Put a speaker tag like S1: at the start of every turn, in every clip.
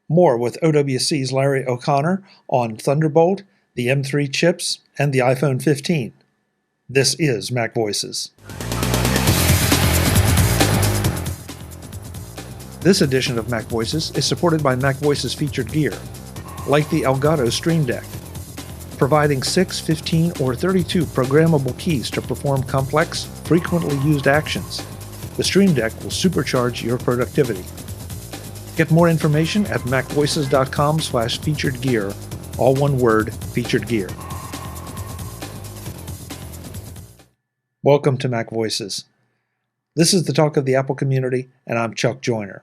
S1: More with OWC's Larry O'Connor on Thunderbolt, the M3 chips, and the iPhone 15. This is Mac Voices. This edition of Mac Voices is supported by MacVoices Featured Gear, like the Elgato Stream Deck, providing 6, 15, or 32 programmable keys to perform complex, frequently used actions. The Stream Deck will supercharge your productivity. Get more information at macvoices.com/featuredgear, all one word, featured gear. Welcome to Mac Voices. This is the talk of the Apple community, and I'm Chuck Joyner.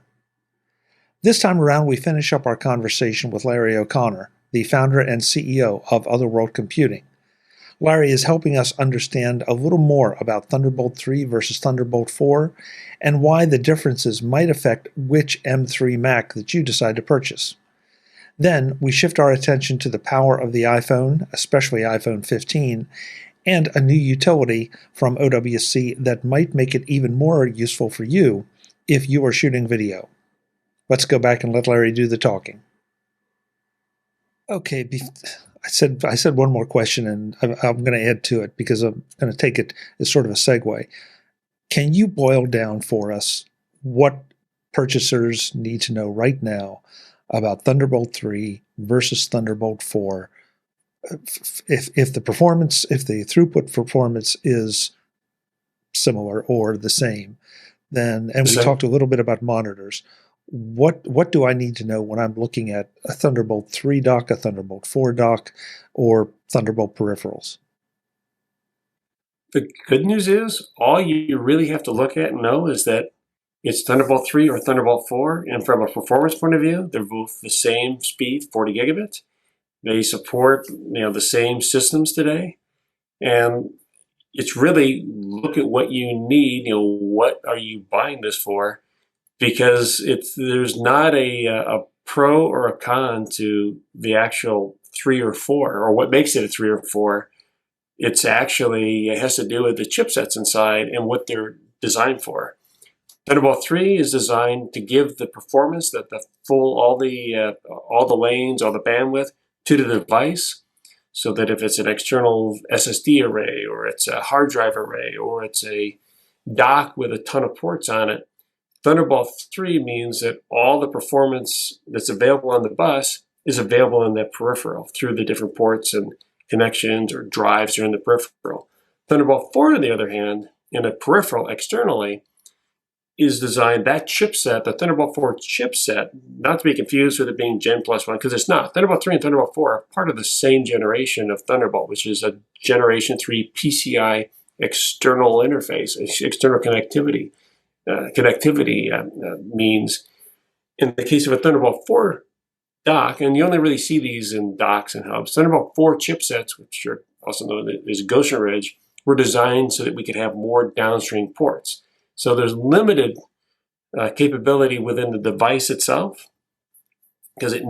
S1: This time around, we finish up our conversation with Larry O'Connor, the founder and CEO of Otherworld Computing. Larry is helping us understand a little more about Thunderbolt 3 versus Thunderbolt 4 and why the differences might affect which M3 Mac that you decide to purchase. Then we shift our attention to the power of the iPhone, especially iPhone 15, and a new utility from OWC that might make it even more useful for you if you are shooting video. Let's go back and let Larry do the talking. Okay, I said one more question, and I'm going to add to it because I'm going to take it as sort of a segue. Can you boil down for us what purchasers need to know right now about Thunderbolt 3 versus Thunderbolt 4? If the throughput performance is similar or the same, then, and we talked a little bit about monitors. What do I need to know when I'm looking at a Thunderbolt 3 dock, a Thunderbolt 4 dock, or Thunderbolt peripherals?
S2: The good news is all you really have to look at and know is that it's Thunderbolt 3 or Thunderbolt 4, and from a performance point of view, they're both the same speed, 40 gigabits. They support the same systems today, and it's really look at what you need. What are you buying this for? Because there's not a pro or a con to the actual 3 or 4, or what makes it a 3 or 4. It has to do with the chipsets inside and what they're designed for. Thunderbolt 3 is designed to give the performance that all the lanes, all the bandwidth to the device, so that if it's an external SSD array, or it's a hard drive array, or it's a dock with a ton of ports on it, Thunderbolt 3 means that all the performance that's available on the bus is available in that peripheral through the different ports and connections or drives that are in the peripheral. Thunderbolt 4, on the other hand, in a peripheral externally, is designed, that chipset, the Thunderbolt 4 chipset, not to be confused with it being Gen +1, because it's not. Thunderbolt 3 and Thunderbolt 4 are part of the same generation of Thunderbolt, which is a Generation 3 PCI external interface, external connectivity. Means in the case of a Thunderbolt 4 dock, and you only really see these in docks and hubs, Thunderbolt 4 chipsets, which are also known as Goshen Ridge, were designed so that we could have more downstream ports. So there's limited capability within the device itself because it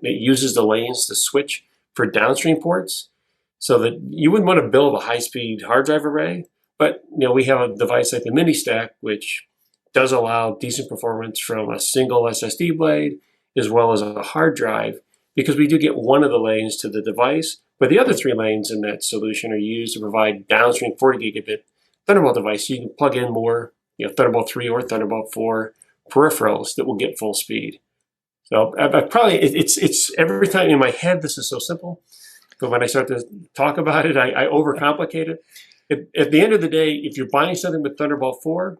S2: uses the lanes to switch for downstream ports, so that you wouldn't want to build a high-speed hard drive array. But we have a device like the Mini Stack, which does allow decent performance from a single SSD blade as well as a hard drive, because we do get one of the lanes to the device, but the other 3 lanes in that solution are used to provide downstream 40 gigabit Thunderbolt device. So you can plug in more Thunderbolt 3 or Thunderbolt 4 peripherals that will get full speed. So it's every time in my head this is so simple, but when I start to talk about it, I overcomplicate it. At the end of the day, if you're buying something with Thunderbolt 4,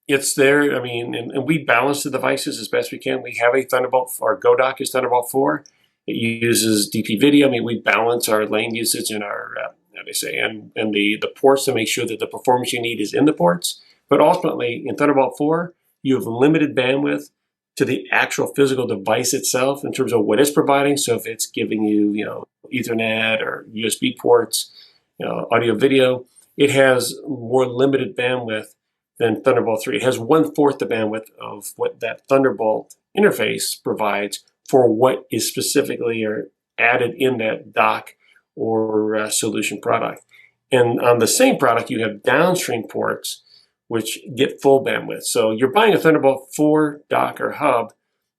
S2: it's there. And we balance the devices as best we can. We have a Thunderbolt, our Go dock is Thunderbolt 4. It uses DP video. We balance our lane usage and our, and the ports to make sure that the performance you need is in the ports. But ultimately, in Thunderbolt 4, you have limited bandwidth to the actual physical device itself in terms of what it's providing. So if it's giving you, Ethernet or USB ports, audio, video, it has more limited bandwidth than Thunderbolt 3. It has 1/4 the bandwidth of what that Thunderbolt interface provides for what is specifically added in that dock or solution product. And on the same product, you have downstream ports which get full bandwidth. So you're buying a Thunderbolt 4 dock or hub,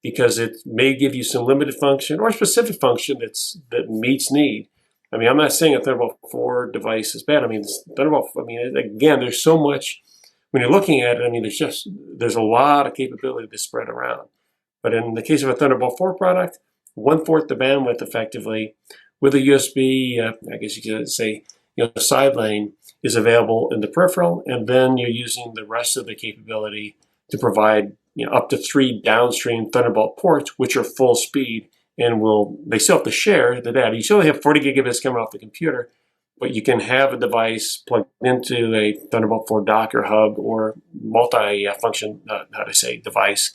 S2: because it may give you some limited function or specific function that meets need. I mean, I'm not saying a Thunderbolt 4 device is bad. I mean, Thunderbolt, I mean, again, there's so much, when you're looking at it, I mean, there's a lot of capability to spread around. But in the case of a Thunderbolt 4 product, 1/4 the bandwidth effectively with a USB, I guess you could say, the side lane is available in the peripheral, and then you're using the rest of the capability to provide up to 3 downstream Thunderbolt ports, which are full speed, and they still have to share the data. You still have 40 gigabits coming off the computer, but you can have a device plugged into a Thunderbolt 4 dock or hub or multi-function, device,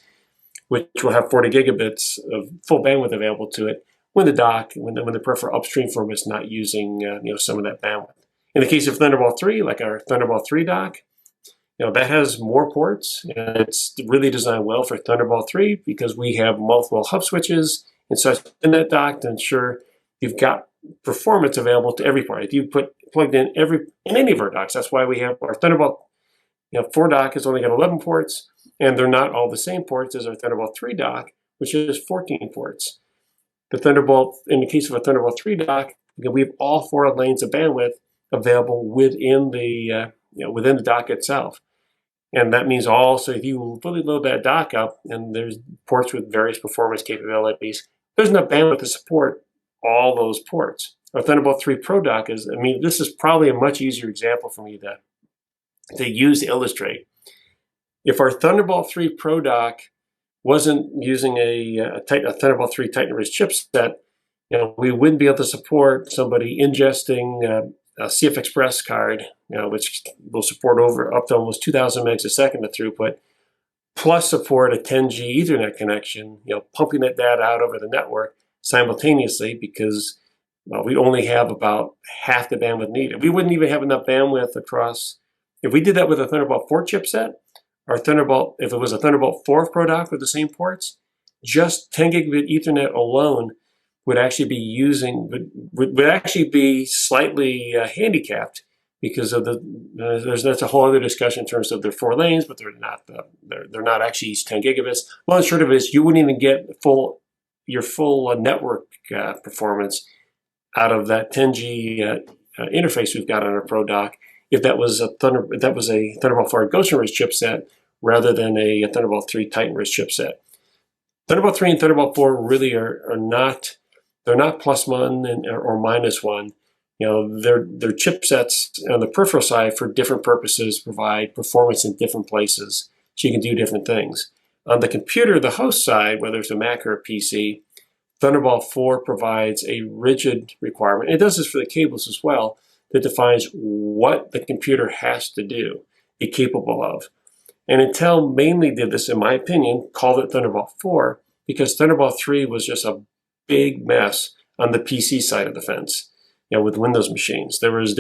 S2: which will have 40 gigabits of full bandwidth available to it when the peripheral upstream firm is not using some of that bandwidth. In the case of Thunderbolt 3, like our Thunderbolt 3 dock, that has more ports, and it's really designed well for Thunderbolt 3 because we have multiple hub switches and such in that dock to ensure you've got performance available to every port. If you plugged in any of our docks, that's why we have our Thunderbolt 4 dock has only got 11 ports, and they're not all the same ports as our Thunderbolt 3 dock, which has 14 ports. The Thunderbolt, in the case of a Thunderbolt 3 dock, we have all 4 lanes of bandwidth available within the dock itself. And that means also if you fully load that dock up and there's ports with various performance capabilities, there's enough bandwidth to support all those ports. Our Thunderbolt 3 Pro dock this is probably a much easier example for me to use to illustrate. If our Thunderbolt 3 Pro dock wasn't using a Thunderbolt 3 Titan-Ridge chipset, we wouldn't be able to support somebody ingesting a CF Express card, which will support up to almost 2,000 megs a second of throughput, plus support a 10G Ethernet connection, pumping that data out over the network simultaneously because we only have about half the bandwidth needed. We wouldn't even have enough bandwidth across. If we did that with a Thunderbolt 4 chipset, if it was a Thunderbolt 4 Pro dock with the same ports, just 10 gigabit Ethernet alone would actually be slightly handicapped because of that's a whole other discussion in terms of their 4 lanes, but they're not actually 10 gigabits. Long and short of it is you wouldn't even get your full network performance out of that 10G interface we've got on our Pro dock if that was a Thunderbolt 4 Goshen Ridge chipset rather than a Thunderbolt 3 Titan Ridge chipset. Thunderbolt 3 and Thunderbolt 4 really are not. They're not +1 or -1. They're chipsets on the peripheral side for different purposes, provide performance in different places, so you can do different things. On the computer, the host side, whether it's a Mac or a PC, Thunderbolt 4 provides a rigid requirement. It does this for the cables as well, that defines what the computer has to be capable of. And Intel mainly did this, in my opinion, called it Thunderbolt 4, because Thunderbolt 3 was just a big mess on the PC side of the fence, with Windows machines. There was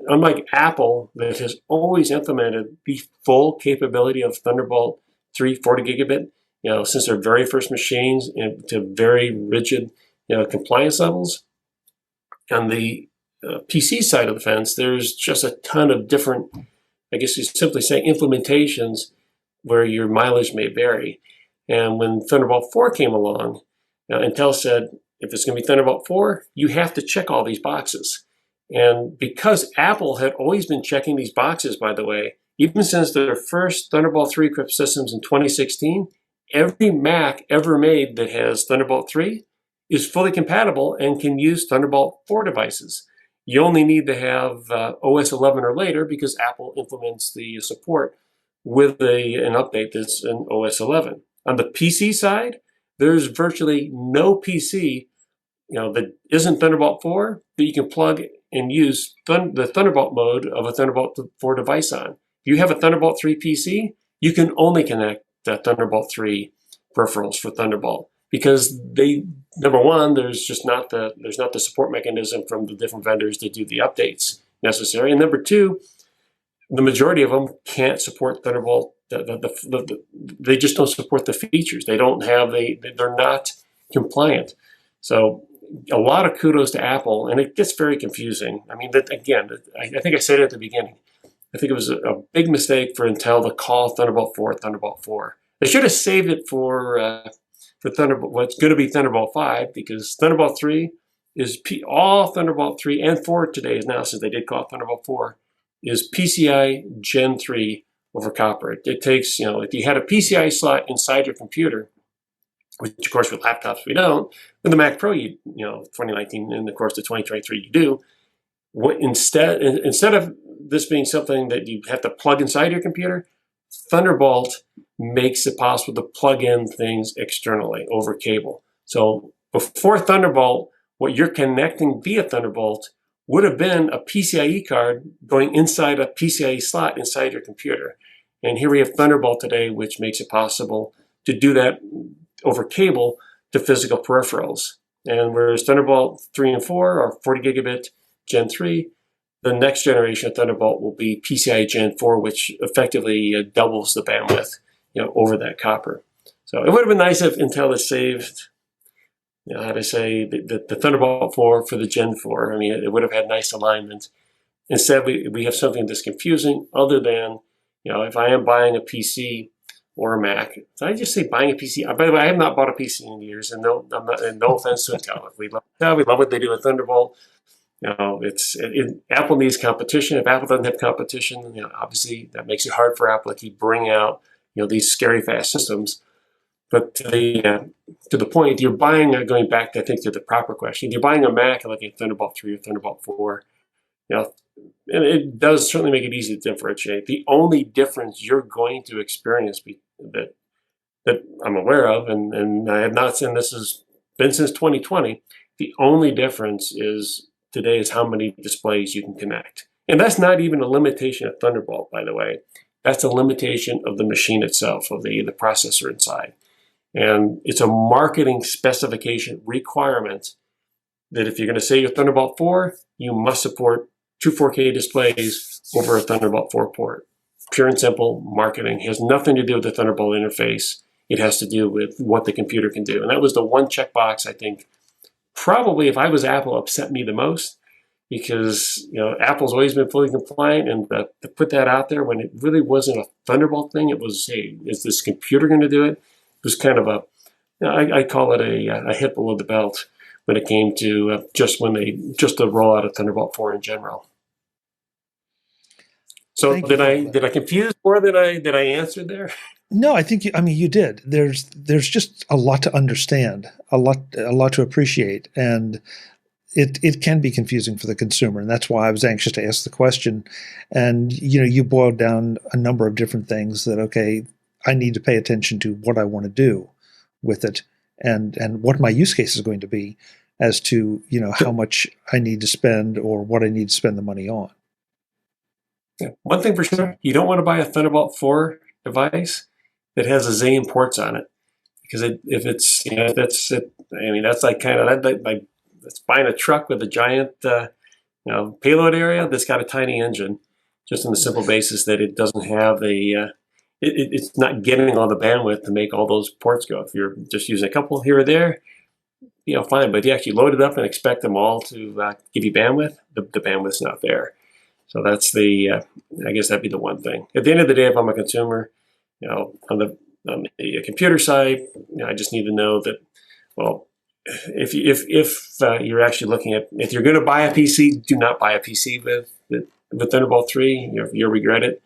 S2: unlike Apple that has always implemented the full capability of Thunderbolt 3 40 gigabit, since their very first machines to very rigid, compliance levels. On the PC side of the fence, there's just a ton of different, I guess you simply say, implementations where your mileage may vary. And when Thunderbolt 4 came along, Intel said, if it's going to be Thunderbolt 4, you have to check all these boxes. And because Apple had always been checking these boxes, by the way, even since their first Thunderbolt 3 equipped systems in 2016, every Mac ever made that has Thunderbolt 3 is fully compatible and can use Thunderbolt 4 devices. You only need to have OS 11 or later because Apple implements the support with an update that's in OS 11. On the PC side, there's virtually no PC, that isn't Thunderbolt 4 that you can plug and use the Thunderbolt mode of a Thunderbolt 4 device on. If you have a Thunderbolt 3 PC, you can only connect the Thunderbolt 3 peripherals for Thunderbolt because number one, there's not the support mechanism from the different vendors to do the updates necessary, and number two, the majority of them can't support Thunderbolt. They just don't support the features. They're not compliant. So a lot of kudos to Apple, and it gets very confusing. I mean, I think I said it at the beginning. I think it was a big mistake for Intel to call Thunderbolt 4 Thunderbolt 4. They should have saved it for for Thunderbolt, what's going to be Thunderbolt 5, because Thunderbolt 3 is all Thunderbolt 3 and 4 today is now, since they did call it Thunderbolt 4, is PCI Gen 3 over copper. It takes, if you had a PCI slot inside your computer, which of course with laptops we don't, with the Mac Pro, 2019 and of course the 2023 you do. Instead of this being something that you have to plug inside your computer, Thunderbolt makes it possible to plug in things externally over cable. So before Thunderbolt, what you're connecting via Thunderbolt would have been a PCIe card going inside a PCIe slot inside your computer. And here we have Thunderbolt today, which makes it possible to do that over cable to physical peripherals. And whereas Thunderbolt 3 and 4 are 40 gigabit Gen 3, the next generation of Thunderbolt will be PCIe Gen 4, which effectively doubles the bandwidth, over that copper. So it would have been nice if Intel had saved, the Thunderbolt 4 for the Gen 4. I mean, it would have had nice alignment. Instead, we have something that's confusing other than, if I am buying a PC or a Mac. Did I just say buying a PC? By the way, I have not bought a PC in years, and no offense to Intel. We love what they do with Thunderbolt. Apple needs competition. If Apple doesn't have competition, obviously that makes it hard for Apple to keep bringing out, these scary fast systems. But to the point, if you're buying, going back, I think, to the proper question, if you're buying a Mac and looking at Thunderbolt 3 or Thunderbolt 4, and it does certainly make it easy to differentiate. The only difference you're going to experience that I'm aware of, and I have not seen, this has been since 2020, the only difference today is how many displays you can connect. And that's not even a limitation of Thunderbolt, by the way. That's a limitation of the machine itself, of the processor inside. And it's a marketing specification requirement that if you're going to say you're Thunderbolt 4, you must support two 4K displays over a Thunderbolt 4 port. Pure and simple marketing. It has nothing to do with the Thunderbolt interface. It has to do with what the computer can do. And that was the one checkbox, I think, probably, if I was Apple, upset me the most, because Apple's always been fully compliant, and to put that out there when it really wasn't a Thunderbolt thing, it was, hey, is this computer going to do it? It was kind of I call it a hit below the belt when it came to just the rollout of Thunderbolt 4 in general. So did I confuse more than I answered there?
S1: No, I think you did. There's just a lot to understand, a lot to appreciate, and it can be confusing for the consumer, and that's why I was anxious to ask the question. And you boiled down a number of different things that, okay, I need to pay attention to what I want to do with it, and what my use case is going to be as to how much I need to spend or what I need to spend the money on.
S2: Yeah. One thing for sure, you don't want to buy a Thunderbolt 4 device that has a zillion ports on it, because if it's that's it. I mean, that's like kind of like that's buying a truck with a giant payload area that's got a tiny engine, just on the simple basis that it doesn't have it's not getting all the bandwidth to make all those ports go. If you're just using a couple here or there, fine. But if you actually load it up and expect them all to give you bandwidth, the bandwidth's not there. So that's I guess that'd be the one thing. At the end of the day, if I'm a consumer, on the computer side, I just need to know that, well, if you're actually looking at, if you're going to buy a PC, do not buy a PC with Thunderbolt 3. You'll regret it.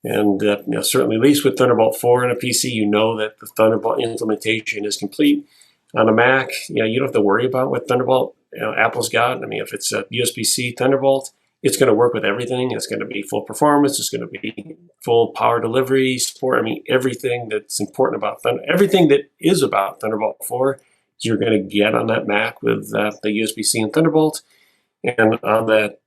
S2: And certainly, at least with Thunderbolt 4 in a PC, that the Thunderbolt implementation is complete. On a Mac, you don't have to worry about what Thunderbolt Apple's got. I mean, if it's a USB-C Thunderbolt, it's going to work with everything. It's going to be full performance. It's going to be full power delivery support. I mean, everything that's important about everything that is about Thunderbolt 4, you're going to get on that Mac with the USB-C and Thunderbolt. And on that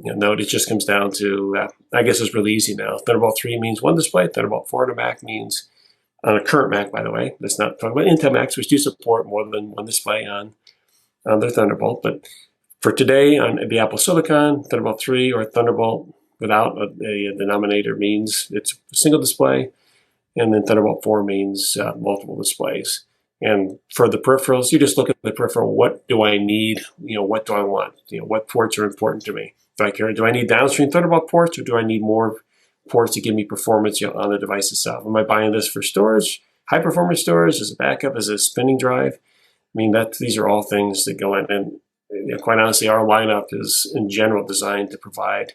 S2: note, it just comes down to, I guess it's really easy now. Thunderbolt 3 means one display. Thunderbolt 4 on a Mac means, on a current Mac, by the way, let's not talk about Intel Macs, which do support more than one display on their Thunderbolt. But for today, on the Apple Silicon, Thunderbolt 3 or Thunderbolt without a denominator means it's a single display, and then Thunderbolt 4 means multiple displays. And for the peripherals, you just look at the peripheral. What do I need? What do I want? What ports are important to me? Do I need downstream Thunderbolt ports, or do I need more ports to give me performance on the device itself? Am I buying this for storage? high performance storage, as a backup, as a spinning drive. I mean, these are all things that go in. And quite honestly, our lineup is in general designed to provide.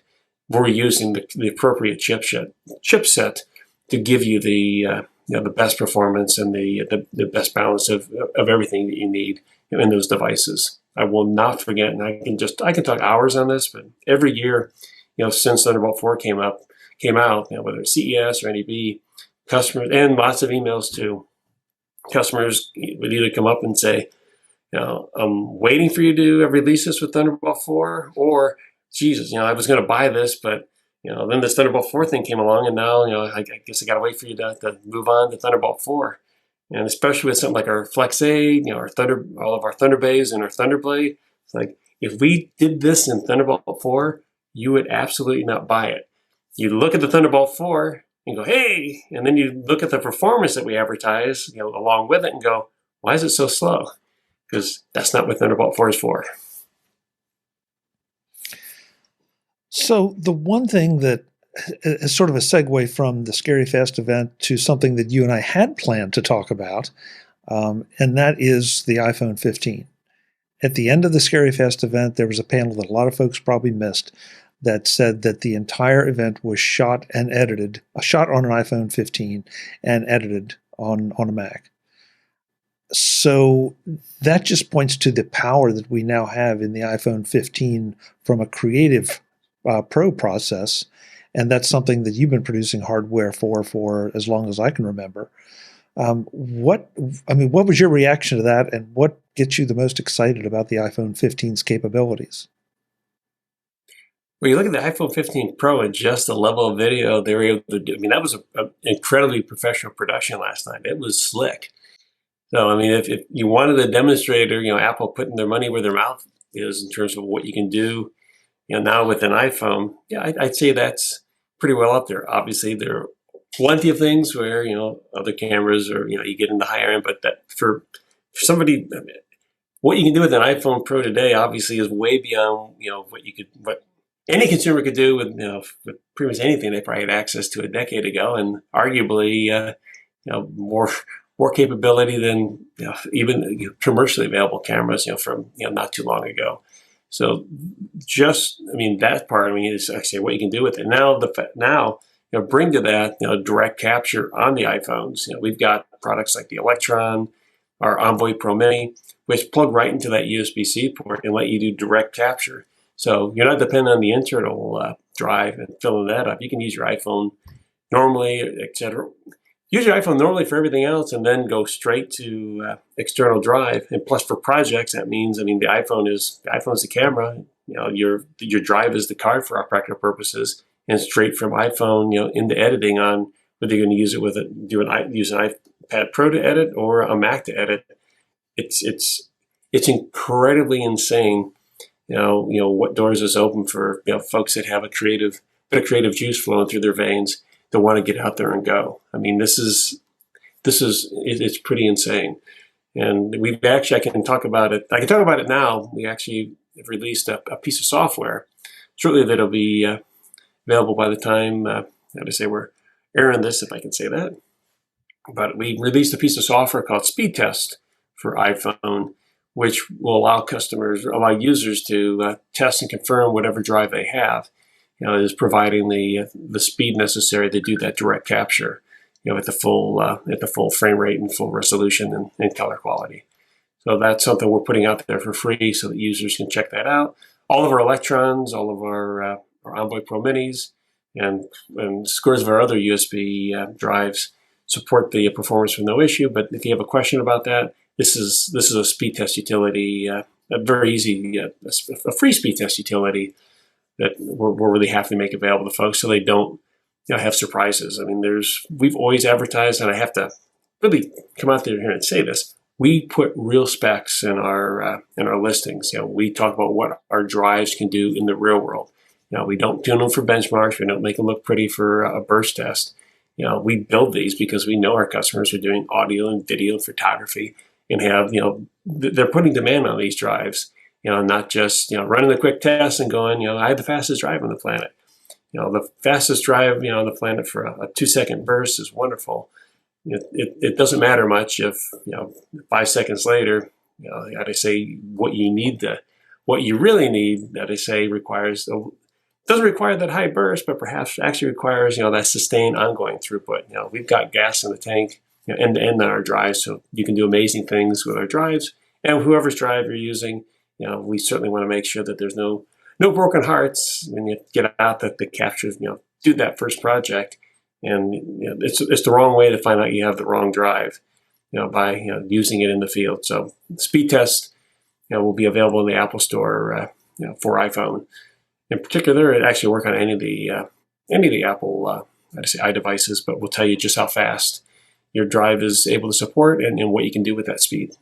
S2: We're using the appropriate chipset to give you the best performance and the best balance of everything that you need in those devices. I will not forget, and I can talk hours on this, but every year, since Thunderbolt 4 came out, whether it's CES or NEB, customers, and lots of emails to customers would either come up and say, I'm waiting for you to release this with Thunderbolt 4, or Jesus, I was going to buy this, but then this Thunderbolt 4 thing came along, and now I guess I got to wait for you to move on to Thunderbolt 4. And especially with something like our Flex 8, all of our Thunderbays and our Thunderblade, it's like, if we did this in Thunderbolt 4, you would absolutely not buy it. You look at the Thunderbolt 4 and go, hey, and then you look at the performance that we advertise, along with it, and go, why is it so slow? Because that's not what Thunderbolt 4 is for.
S1: So the one thing that is sort of a segue from the Scary Fast event to something that you and I had planned to talk about, and that is the iPhone 15. At the end of the Scary Fast event, there was a panel that a lot of folks probably missed that said that the entire event was shot on an iPhone 15 and edited on a Mac. So that just points to the power that we now have in the iPhone 15 from a creative pro process. And that's something that you've been producing hardware for as long as I can remember. What was your reaction to that, and what gets you the most excited about the iPhone 15's capabilities?
S2: Well, you look at the iPhone 15 Pro and just the level of video they were able to do. I mean, that was an incredibly professional production last night. It was slick. So, I mean, if you wanted a demonstrator, Apple putting their money where their mouth is in terms of what you can do, now with an iPhone, I'd say that's pretty well up there. Obviously, there are plenty of things where, other cameras or, you get into higher end, but that for somebody, what you can do with an iPhone Pro today, obviously, is way beyond, what any consumer could do with, with pretty much anything they probably had access to a decade ago, and arguably, more capability than even commercially available cameras, from not too long ago. So that part, is actually what you can do with it. Now, bring to that, direct capture on the iPhones. We've got products like the Electron, our Envoy Pro Mini, which plug right into that USB-C port and let you do direct capture. So you're not dependent on the internal drive and filling that up. You can use your iPhone normally, etc. Use your iPhone normally for everything else, and then go straight to external drive. And plus, for projects, that means, the iPhone is the camera. Your drive is the card for our practical purposes, and straight from iPhone, into editing on whether you're going to use it use an iPad Pro to edit or a Mac to edit. It's incredibly insane. What doors is open for folks that have a bit of creative juice flowing through their veins to want to get out there and go. It's pretty insane. And we've actually, I can talk about it now. We actually have released a piece of software shortly that'll be available by the time, we're airing this, if I can say that. But we released a piece of software called SpeedTest for iPhone, which will allow users to test and confirm whatever drive they have. Is providing the speed necessary to do that direct capture, at the full frame rate and full resolution and color quality. So that's something we're putting out there for free so that users can check that out. All of our Electrons, all of our Envoy Pro Minis, and scores of our other USB drives support the performance with no issue. But if you have a question about that, this is a speed test utility, a very easy, a free speed test utility that we're really happy to make available to folks so they don't have surprises. We've always advertised, and I have to really come out there here and say this, we put real specs in our listings. We talk about what our drives can do in the real world. We don't tune them for benchmarks. We don't make them look pretty for a burst test. We build these because we know our customers are doing audio and video and photography and have, they're putting demand on these drives. Not just, running the quick test and going, I have the fastest drive on the planet. The fastest drive, on the planet for a 2-second burst is wonderful. it doesn't matter much if 5 seconds later, how to say what you really need, how to say doesn't require that high burst, but perhaps actually requires that sustained ongoing throughput. We've got gas in the tank end to end on our drives, so you can do amazing things with our drives. And whoever's drive you're using, we certainly want to make sure that there's no broken hearts when you get out that the captures do that first project. And it's the wrong way to find out you have the wrong drive, by using it in the field. So SpeedTest, will be available in the Apple Store, for iPhone. In particular, it actually work on any of the Apple iDevices, but will tell you just how fast your drive is able to support and what you can do with that speed.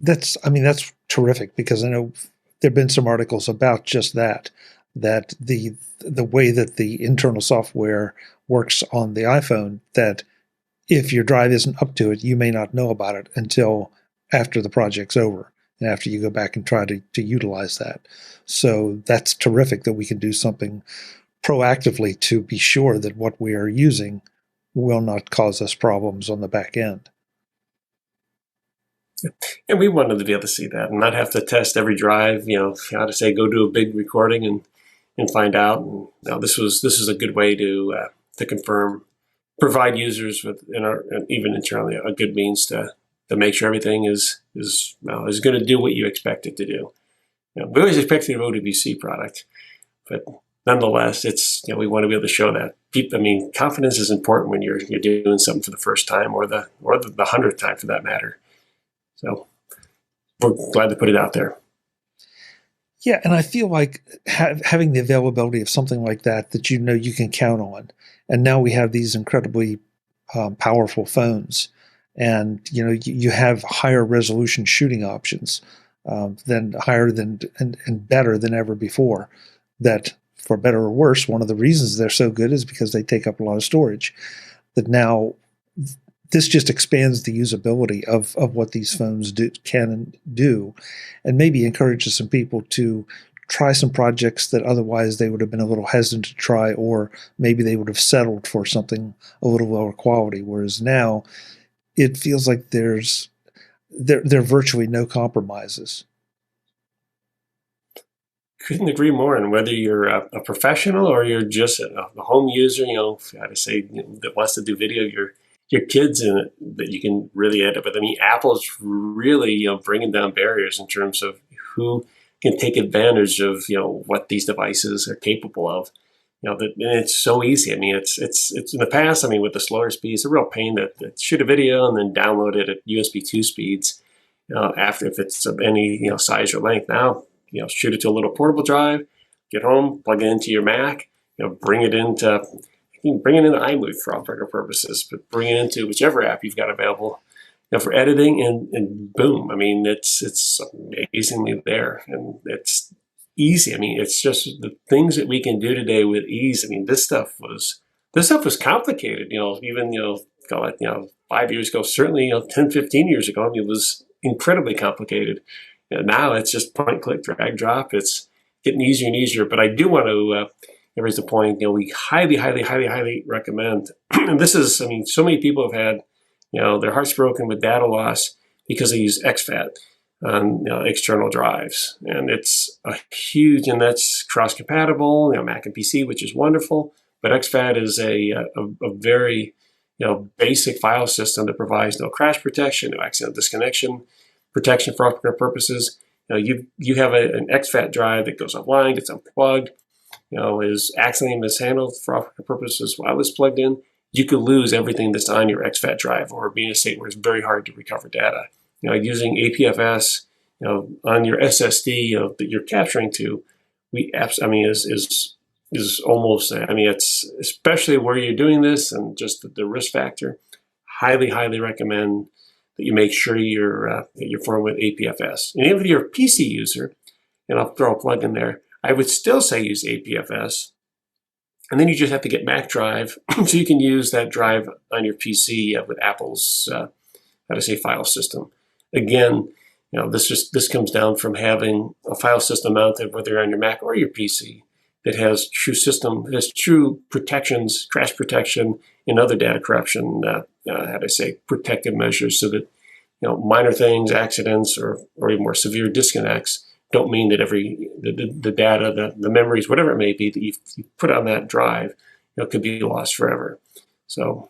S1: That's terrific, because I know there've been some articles about just that the way that the internal software works on the iPhone, that if your drive isn't up to it, you may not know about it until after the project's over and after you go back and try to utilize that. So that's terrific that we can do something proactively to be sure that what we are using will not cause us problems on the back end.
S2: And we wanted to be able to see that and not have to test every drive, how to say, go do a big recording and find out. And, this is a good way to confirm, provide users with, and even internally, a good means to make sure everything is going to do what you expect it to do. We always expect an OWC product, but nonetheless, it's we want to be able to show that. Confidence is important when you're doing something for the first time or the 100th time for that matter. So we're glad to put it out there.
S1: Yeah, and I feel like having the availability of something like that you can count on. And now we have these incredibly powerful phones, and you have higher resolution shooting options, and better than ever before. That, for better or worse, one of the reasons they're so good is because they take up a lot of storage. That now this just expands the usability of what these phones can do, and maybe encourages some people to try some projects that otherwise they would have been a little hesitant to try, or maybe they would have settled for something a little lower quality. Whereas now it feels like there are virtually no compromises.
S2: Couldn't agree more. And whether you're a professional or you're just a home user, how to say, that wants to do video, your kids in it, that you can really end up with. Apple's really bringing down barriers in terms of who can take advantage of what these devices are capable of. And it's so easy. It's in the past. With the slower speeds, it's a real pain to shoot a video and then download it at USB 2 speeds. After, if it's of any size or length, now shoot it to a little portable drive, get home, plug it into your Mac, bring it into. You can bring it into iMovie for all practical purposes, but bring it into whichever app you've got available for editing, and boom. It's amazingly there, and it's easy. It's just the things that we can do today with ease. This stuff was complicated. Even call it 5 years ago, certainly 10, 15 years ago. It was incredibly complicated. And now it's just point, click, drag, drop. It's getting easier and easier. But I do want to raise the point. We highly, highly, highly, highly recommend. And this is, so many people have had, their hearts broken with data loss because they use exFAT on external drives, and it's a huge, and that's cross-compatible, Mac and PC, which is wonderful. But exFAT is a very basic file system that provides no crash protection, no accidental disconnection protection for all purposes. You have an exFAT drive that goes offline, gets unplugged, is accidentally mishandled for all purposes while it's plugged in. You could lose everything that's on your exFAT drive, or be in a state where it's very hard to recover data. Using APFS, on your SSD, that you're capturing to, is almost, it's especially where you're doing this and just the risk factor. Highly, highly recommend that you make sure you're formed with APFS. And even if you're a PC user, and I'll throw a plug in there, I would still say use APFS. And then you just have to get Mac drive, so you can use that drive on your PC with Apple's file system. Again, this comes down from having a file system mounted, whether you're on your Mac or your PC. that has true protections, crash protection, and other data corruption, protective measures, so that minor things, accidents, or even more severe disconnects don't mean that the data, the memories, whatever it may be that you put on that drive, could be lost forever. So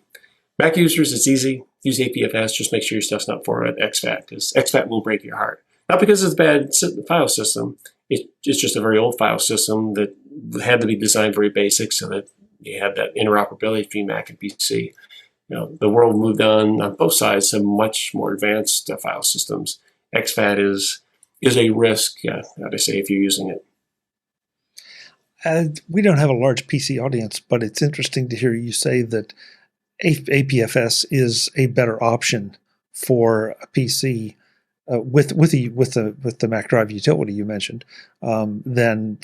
S2: Mac users, it's easy. Use APFS. Just make sure your stuff's not formatted exFAT, because exFAT will break your heart. Not because it's a bad file system. It's just a very old file system that had to be designed very basic so that you had that interoperability between Mac and PC. The world moved on both sides to much more advanced file systems. exFAT is a risk, if you're using it.
S1: We don't have a large PC audience, but it's interesting to hear you say that APFS is a better option for a PC with the Mac Drive utility you mentioned than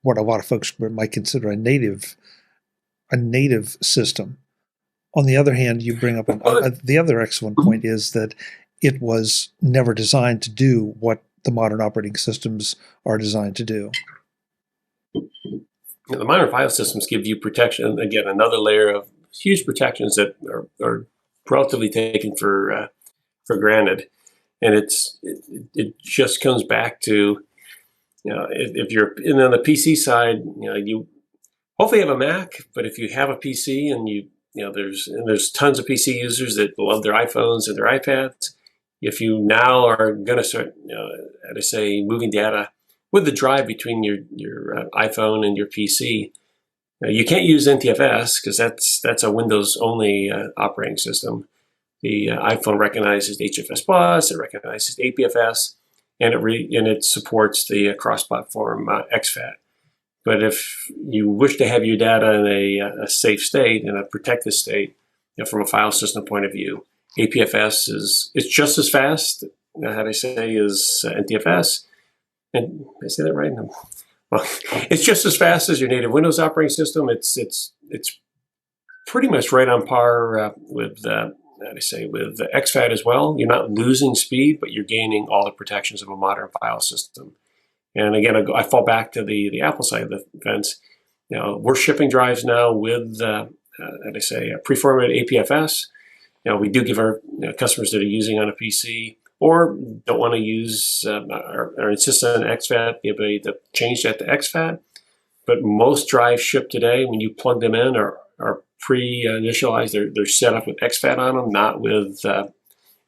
S1: what a lot of folks might consider a native system. On the other hand, you bring up the other excellent point is that it was never designed to do what the modern operating systems are designed to do.
S2: The modern file systems give you protection. Again, another layer of huge protections that are relatively taken for granted, and it just comes back to if you're on the PC side, you hopefully have a Mac, but if you have a PC and there's tons of PC users that love their iPhones and their iPads. If you now are going to start, moving data with the drive between your iPhone and your PC, you can't use NTFS because that's a Windows-only operating system. The iPhone recognizes HFS Plus, it recognizes APFS, and it supports the cross-platform exFAT. But if you wish to have your data in a safe state, in a protected state, from a file system point of view, APFS it's just as fast, as NTFS. And I say that right? No. Well, it's just as fast as your native Windows operating system. It's pretty much right on par with exFAT as well. You're not losing speed, but you're gaining all the protections of a modern file system. And again, I fall back to the Apple side of the fence. We're shipping drives now with, pre-formatted APFS. We do give our customers that are using on a PC or don't want to use or insist on exFAT the ability to change that to exFAT. But most drives shipped today, when you plug them in, are pre-initialized. They're set up with exFAT on them, not with an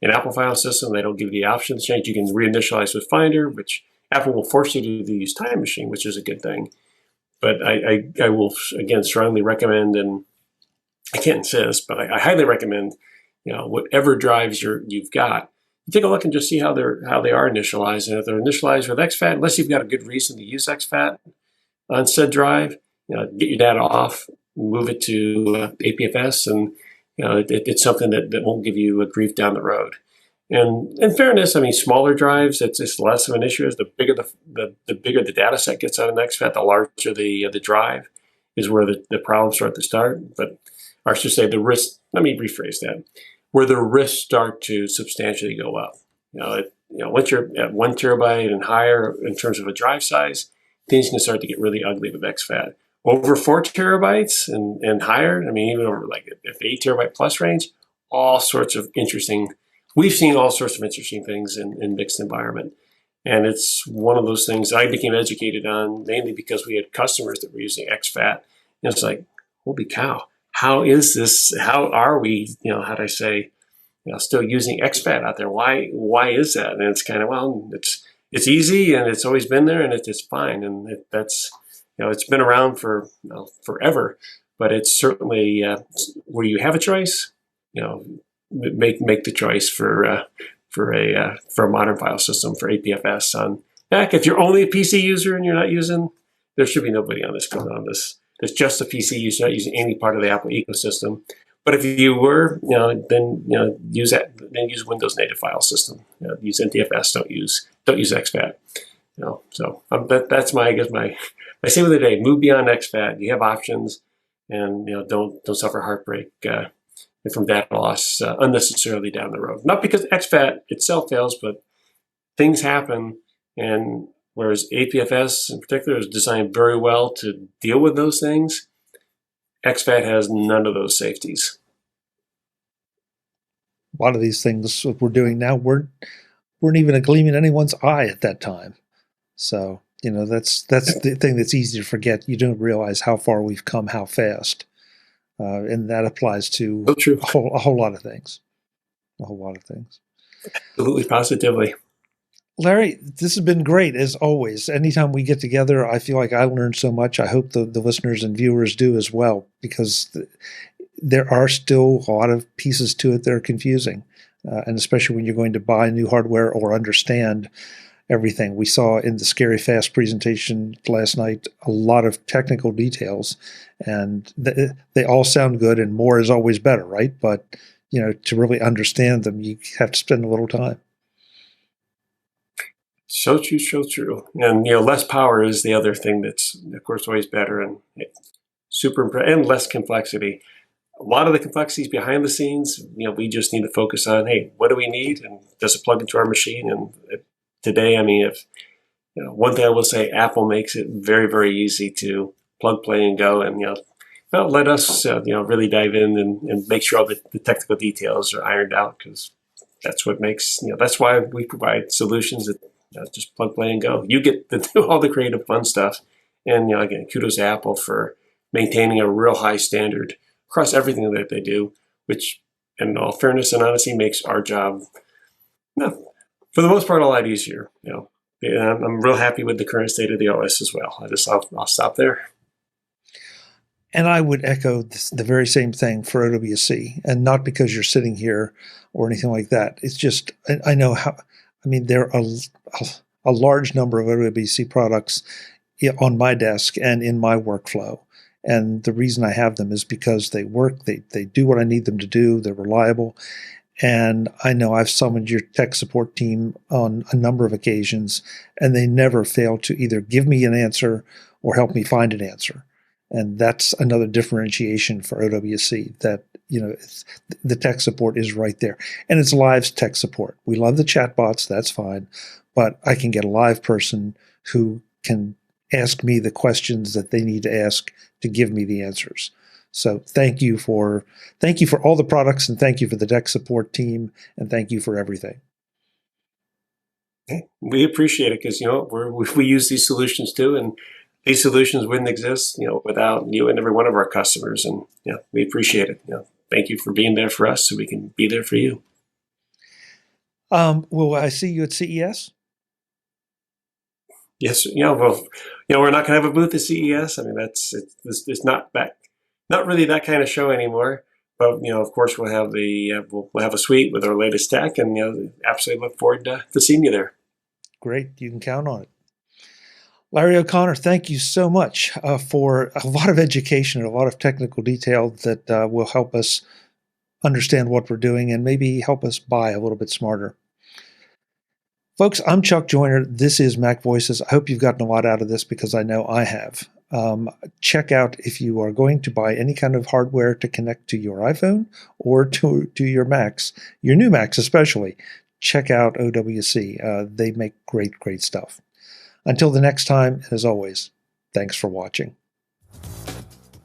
S2: Apple file system. They don't give you the option to change. You can reinitialize with Finder, which Apple will force you to use Time Machine, which is a good thing. But I will, again, strongly recommend, and I can't insist, but I highly recommend, whatever drives you've got, take a look and just see how they are initialized. And if they're initialized with exFAT, unless you've got a good reason to use exFAT on said drive, get your data off, move it to APFS, and it's something that won't give you a grief down the road. And in fairness, smaller drives, it's less of an issue. As the bigger the data set gets on an exFAT, the larger the drive is where the problems start to start. But I should say the risk. Let me rephrase that. Where the risks start to substantially go up. Once you're at 1 terabyte and higher in terms of a drive size, things can start to get really ugly with exFAT. Over 4 terabytes and higher, even over at the 8 terabyte plus range, all sorts of interesting. We've seen all sorts of interesting things in mixed environment. And it's one of those things I became educated on, mainly because we had customers that were using exFAT. And it's like, holy cow, how is this? How are we, still using exFAT out there? Why is that? And it's kind of, it's easy and it's always been there and it's fine. And it's been around for forever, but it's certainly where you have a choice, make the choice for a modern file system for APFS on Mac. If you're only a PC user and you're not using, there should be nobody on this going on this. It's just a PC user, not using any part of the Apple ecosystem. But if you were, then use that. Then use Windows native file system. Use NTFS. Don't use exFAT. So that's my statement of the day. Move beyond exFAT. You have options, and don't suffer heartbreak from data loss unnecessarily down the road. Not because exFAT itself fails, but things happen, and whereas APFS in particular is designed very well to deal with those things. exFAT has none of those safeties.
S1: A lot of these things we're doing now weren't even a gleam in anyone's eye at that time. So, that's the thing that's easy to forget. You don't realize how far we've come, how fast. And that applies to a whole lot of things. A whole lot of things.
S2: Absolutely, positively.
S1: Larry, this has been great, as always. Anytime we get together, I feel like I learn so much. I hope the listeners and viewers do as well, because there are still a lot of pieces to it that are confusing, and especially when you're going to buy new hardware or understand everything. We saw in the Scary Fast presentation last night a lot of technical details, and they all sound good, and more is always better, right? But, to really understand them, you have to spend a little time.
S2: So true, so true. And, less power is the other thing that's, of course, always better, and and less complexity. A lot of the complexities behind the scenes, we just need to focus on, hey, what do we need? And does it plug into our machine? And today, if one thing I will say, Apple makes it very, very easy to plug, play, and go. And, let us, really dive in and make sure all the technical details are ironed out, because that's what makes, that's why we provide solutions that just plug, play, and go. You get to do all the creative, fun stuff. And, again, kudos to Apple for maintaining a real high standard across everything that they do, which, in all fairness and honesty, makes our job, for the most part, a lot easier. I'm real happy with the current state of the OS as well. I'll stop there.
S1: And I would echo the very same thing for OWC, and not because you're sitting here or anything like that. It's just, I know how, there are a large number of OWC products on my desk and in my workflow. And the reason I have them is because they work, they do what I need them to do, they're reliable. And I know I've summoned your tech support team on a number of occasions, and they never fail to either give me an answer or help me find an answer. And that's another differentiation for OWC, that, the tech support is right there. And it's live tech support. We love the chatbots, that's fine. But I can get a live person who can ask me the questions that they need to ask to give me the answers. So thank you for all the products, and thank you for the tech support team, and thank you for everything.
S2: We appreciate it, because, we use these solutions too, and these solutions wouldn't exist, without you and every one of our customers. And we appreciate it. Thank you for being there for us, so we can be there for you.
S1: Will I see you at CES?
S2: Yes. Well, we're not going to have a booth at CES. It's not really that kind of show anymore. But of course, we'll have we'll have a suite with our latest tech, and absolutely look forward to seeing you there.
S1: Great, you can count on it. Larry O'Connor, thank you so much for a lot of education and a lot of technical detail that will help us understand what we're doing and maybe help us buy a little bit smarter. Folks, I'm Chuck Joyner. This is Mac Voices. I hope you've gotten a lot out of this, because I know I have. Check out, if you are going to buy any kind of hardware to connect to your iPhone or to your Macs, your new Macs especially, check out OWC. They make great, great stuff. Until the next time, as always, thanks for watching.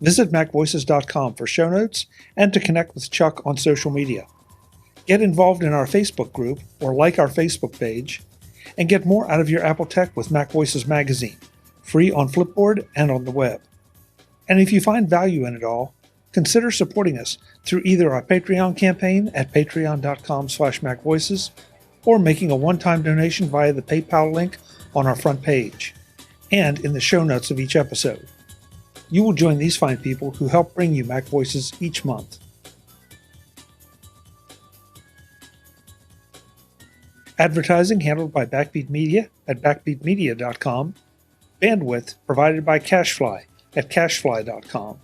S1: Visit MacVoices.com for show notes and to connect with Chuck on social media. Get involved in our Facebook group or like our Facebook page, and get more out of your Apple tech with Mac Voices Magazine, free on Flipboard and on the web. And if you find value in it all, consider supporting us through either our Patreon campaign at patreon.com/MacVoices, or making a one-time donation via the PayPal link on our front page and in the show notes of each episode. You will join these fine people who help bring you Mac Voices each month. Advertising handled by Backbeat Media at backbeatmedia.com. Bandwidth provided by CashFly at cashfly.com.